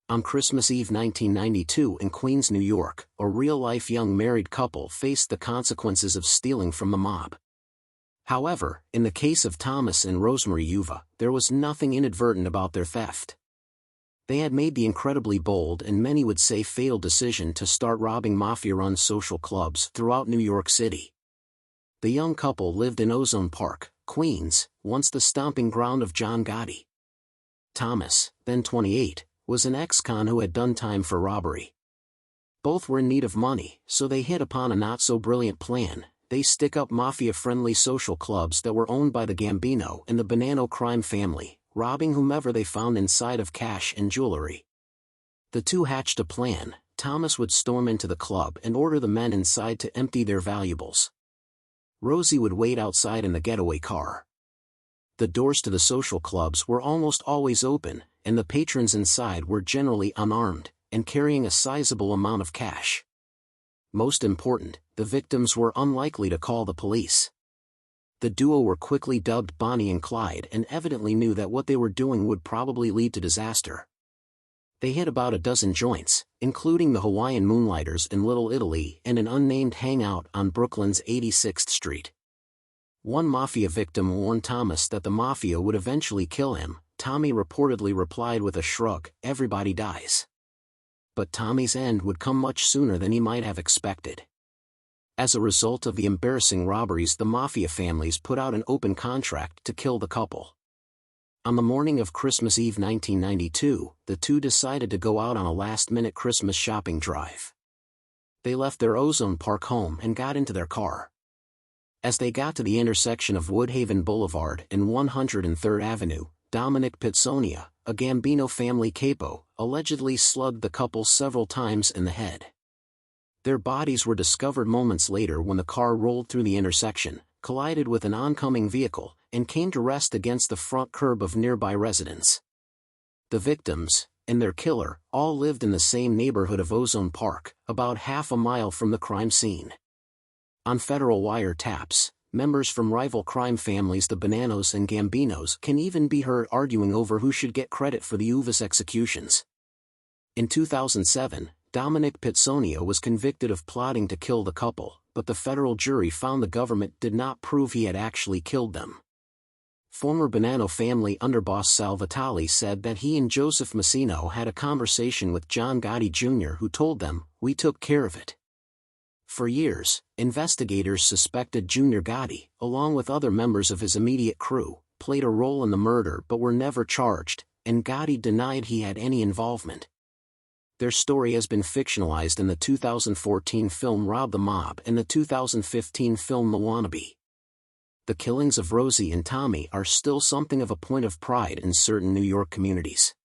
On Christmas Eve 1992 in Queens, New York, a real-life young married couple faced the consequences of stealing from the mob. However, in the case of Thomas and Rosemarie Uva, there was nothing inadvertent about their theft. They had made the incredibly bold and many would say fatal decision to start robbing Mafia-run social clubs throughout New York City. The young couple lived in Ozone Park, Queens, once the stomping ground of John Gotti. Thomas, then 28, was an ex-con who had done time for robbery. Both were in need of money, so they hit upon a not-so-brilliant plan. They stick up Mafia-friendly social clubs that were owned by the Gambino and the Bonanno crime family, robbing whomever they found inside of cash and jewelry. The two hatched a plan. Thomas would storm into the club and order the men inside to empty their valuables. Rosie would wait outside in the getaway car. The doors to the social clubs were almost always open, and the patrons inside were generally unarmed, and carrying a sizable amount of cash. Most important, the victims were unlikely to call the police. The duo were quickly dubbed Bonnie and Clyde and evidently knew that what they were doing would probably lead to disaster. They hit about a dozen joints, including the Hawaiian Moonlighters in Little Italy and an unnamed hangout on Brooklyn's 86th Street. One Mafia victim warned Thomas that the Mafia would eventually kill him. Tommy reportedly replied with a shrug, "Everybody dies." But Tommy's end would come much sooner than he might have expected. As a result of the embarrassing robberies, the Mafia families put out an open contract to kill the couple. On the morning of Christmas Eve 1992, the two decided to go out on a last-minute Christmas shopping drive. They left their Ozone Park home and got into their car. As they got to the intersection of Woodhaven Boulevard and 103rd Avenue, Dominick Pizzonia, a Gambino family capo, allegedly slugged the couple several times in the head. Their bodies were discovered moments later when the car rolled through the intersection, collided with an oncoming vehicle, and came to rest against the front curb of nearby residents. The victims, and their killer, all lived in the same neighborhood of Ozone Park, about half a mile from the crime scene. On federal wiretaps, members from rival crime families the Bonannos and Gambinos can even be heard arguing over who should get credit for the Uvas executions. In 2007, Dominick Pizzonia was convicted of plotting to kill the couple, but the federal jury found the government did not prove he had actually killed them. Former Bonanno family underboss Sal Vitale said that he and Joseph Massino had a conversation with John Gotti Jr. who told them, "We took care of it." For years, investigators suspected Junior Gotti, along with other members of his immediate crew, played a role in the murder but were never charged, and Gotti denied he had any involvement. Their story has been fictionalized in the 2014 film Rob the Mob and the 2015 film The Wannabe. The killings of Rosie and Tommy are still something of a point of pride in certain New York communities.